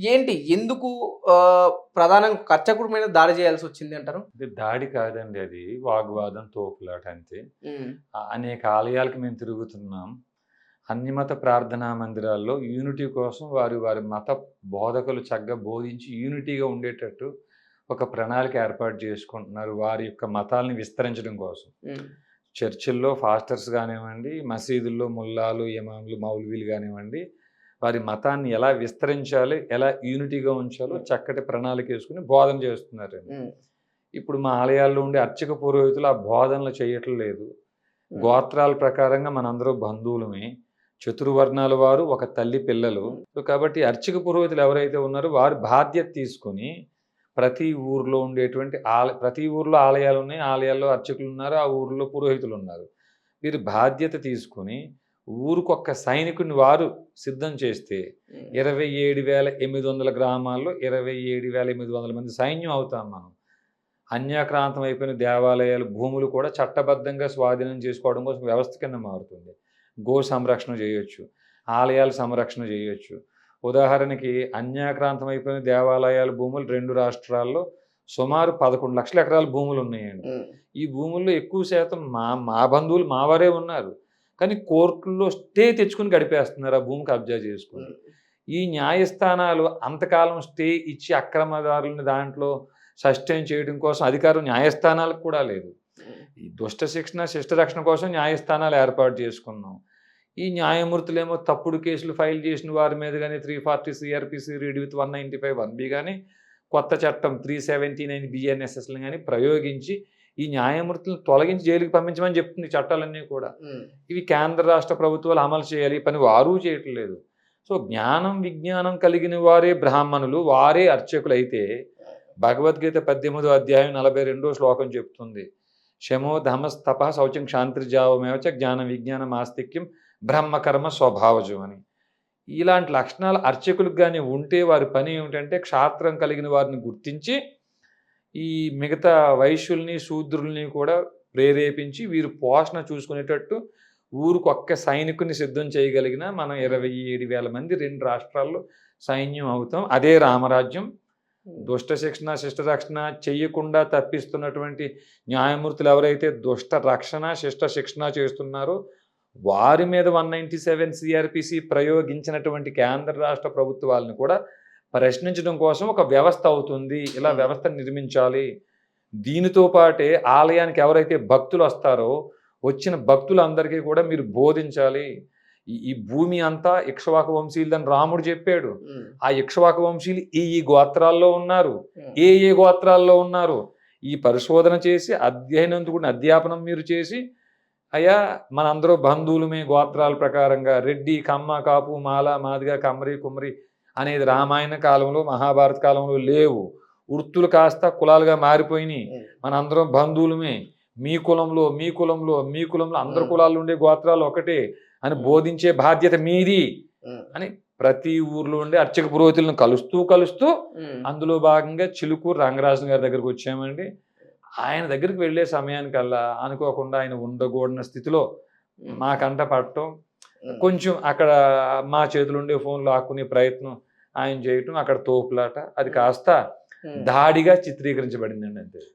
ఏంటి? ఎందుకు ప్రధానంగా అర్చకుడి మీద దాడి చేయాల్సొచ్చింది అంటారు? ఇది దాడి కాదండి అది. వాగ్వాదం, తోపులాట అంతే. హ్మ్. అనేక ఆలయాలకు మేము తిరుగుతున్నాం. అన్ని మత ప్రార్థనా మందిరాల్లో యూనిటీ కోసం వారి వారి మత బోధకులు చక్కగా బోధించి యూనిటీగా ఉండేటట్టు ఒక ప్రణాళిక ఏర్పాటు చేసుకుంటున్నారు. వారి యొక్క మతాల్ని విస్తరించడం కోసం. హ్మ్. చర్చిల్లో ఫాస్టర్స్ గానివ్వండి, మసీదుల్లో ముల్లాలు, ఇమాములు, మౌల్వీలు గానివ్వండి, వారి మతాన్ని ఎలా విస్తరించాలి, ఎలా యూనిటీగా ఉంచాలో హ్మ్. చక్కటి ప్రణాళికేసుకొని బోధన చేస్తున్నారండి. హ్మ్. ఇప్పుడు మా ఆలయాల్లో ఉండే అర్చక పురోహితులు ఆ బోధనలు చేయటం లేదు. హ్మ్. గోత్రాల ప్రకారంగా మనందరం బంధువులమే. చతుర్వర్ణాల వారు ఒక తల్లి పిల్లలు. హ్మ్. సో, కాబట్టి అర్చక పురోహితులు ఎవరైతే ఉన్నారో వారు బాధ్యత తీసుకొని ప్రతి ఊర్లో ఉండేటువంటి ప్రతి ఊర్లో ఆలయాలున్నాయి. ఆలయాల్లో అర్చకులున్నారు. ఆ ఊర్లో పురోహితులున్నారు. వీరు బాధ్యత తీసుకొని ఊరికొక్క సైనికుడిని వారు సిద్ధం చేస్తే హ్మ్. 27,800 గ్రామాల్లో 27,800 మంది సైన్యం అవుతాం మనం. అన్యాక్రాంతం అయిపోయిన దేవాలయాలు, భూములు కూడా చట్టబద్ధంగా స్వాధీనం చేసుకోవడం కోసం వ్యవస్థ కింద మారుతుంది. గో సంరక్షణ చేయొచ్చు. ఆలయాల సంరక్షణ చేయొచ్చు. ఉదాహరణకి అన్యాక్రాంతం అయిపోయిన దేవాలయాల భూములు 2 రాష్ట్రాల్లో సుమారు 11,00,000 ఎకరాల భూములున్నాయండి. హ్మ్. ఈ భూముల్లో ఎక్కువ శాతం మా బంధువులు మా వారే ఉన్నారు. కానీ కోర్టుల్లో స్టే తెచ్చుకొని గడిపేస్తున్నారు ఆ భూమి కబ్జా చేసుకొని. హ్మ్. ఈ న్యాయస్థానాలు అంతకాలం స్టే ఇచ్చి అక్రమదారులని దాంట్లో సస్టైన్ చేయడం కోసం అధికారం న్యాయస్థానాలకు కూడా లేదు. హ్మ్. ఈ దుష్ట శిక్షణ, శిష్ట రక్షణ కోసం న్యాయస్థానాలు ఏర్పాటు చేసుకున్నాం. ఈ న్యాయమూర్తులేమో తప్పుడు కేసులు ఫైల్ చేసిన వారి మీద గాని 340 సీఆర్‌పీసీ రీడ్ విత్ 195 1బి గాని, కొత్త చట్టం 379 బిఎన్ఎస్ఎస్‌లు గాని ప్రయోగించి ఈ న్యాయమూర్తులను తొలగించి జైలుకి పంపించమని చెప్తుంది చట్టాలన్నీ కూడా. హ్మ్. ఇవి కేంద్ర రాష్ట్ర ప్రభుత్వాలు అమలు చేయాలి. ఈ పని వారు చేయట్లేదు. సో, జ్ఞానం, విజ్ఞానం కలిగిన వారే బ్రాహ్మణులు, వారే అర్చకులైతే భగవద్గీత 18వ అధ్యాయం 42వ శ్లోకం చెప్తుంది. శమో ధమస్తపః శౌచం క్షాంతిర్జావమేవచ జ్ఞానం విజ్ఞానం ఆస్తిక్యం బ్రహ్మకర్మ స్వభావజం అని. ఇలాంటి లక్షణాలు అర్చకులకు గాని ఉంటే వారి పని ఏమిటంటే క్షాత్రం కలిగిన వారిని గుర్తించి ఈ మిగతా వైశ్యుల్ని, శూద్రుల్ని కూడా ప్రేరేపించి వీరు పోషణ చూసుకునేటట్టు ఊరికొక్క సైనికుడిని సిద్ధం చేయగలిగిన మనం 27,000 మంది 2 రాష్ట్రాల్లో సైన్యం అవుతాం. అదే రామరాజ్యం. హ్మ్. దుష్ట శిక్షణ, శిష్ట రక్షణ చెయ్యకుండా తప్పిస్తున్నటువంటి న్యాయమూర్తులు ఎవరైతే దుష్ట రక్షణ, శిష్ట శిక్షణ చేస్తున్నారో వారి మీద 197 సీఆర్‌పీసీ ప్రయోగించినటువంటి కేంద్ర రాష్ట్ర ప్రభుత్వాలను కూడా ప్రశ్నించడం కోసం ఒక వ్యవస్థ అవుతుంది. ఇలా హ్మ్. వ్యవస్థను నిర్మించాలి. దీనితో పాటే ఆలయానికి ఎవరైతే భక్తులొస్తారో, వచ్చిన భక్తులందరికీ కూడా మీరు బోధించాలి. ఈ ఈ భూమి అంతా ఇక్ష్వాకు వంశీయులదని రాముడు చెప్పాడు. హ్మ్. ఆ ఇక్ష్వాకు వంశీయులు ఈ గోత్రాల్లో ఉన్నారు. హ్మ్. ఏ గోత్రాల్లో ఉన్నారు. ఈ పరిశోధన చేసి అధ్యయనంతో కూడిన అధ్యాపనం మీరు చేసి, అయ్యా మనందరూ బంధువులమే గోత్రాల ప్రకారంగా రెడ్డి, కమ్మ, కాపు, మాల, మాదిగ, కమ్మరి, కుమ్మరి అనేది రామాయణ కాలంలో, మహాభారత కాలంలో లేవు. వృత్తులు కాస్త కులాలుగా మారిపోయినియి. హ్మ్. మనందరం బంధువులమే. మీ కులంలో, మీ కులంలో, మీ కులంలో అందరి హ్మ్. కులాల్లో ఉండే గోత్రాలు ఒకటే అని హ్మ్. బోధించే బాధ్యత మీది హ్మ్. అని ప్రతి ఊర్లో ఉండే అర్చక పురోహితులను కలుస్తూ హ్మ్. అందులో భాగంగా చిలుకూరు రంగరాజన్ గారి దగ్గరికొచ్చామండి. ఆయన దగ్గరికి వెళ్ళే సమయానికల్లా అనుకోకుండా ఆయన ఉండకూడని స్థితిలో హ్మ్. మా కంట పడటం, హ్మ్. కొంచెం అక్కడ మా చేతిలో ఉండే ఫోన్ లాక్కునే ప్రయత్నం ఆయన చేయటం, అక్కడ తోపులాట అది హ్మ్. కాస్త హ్మ్. దాడిగా చిత్రీకరించబడిందండి అంతే.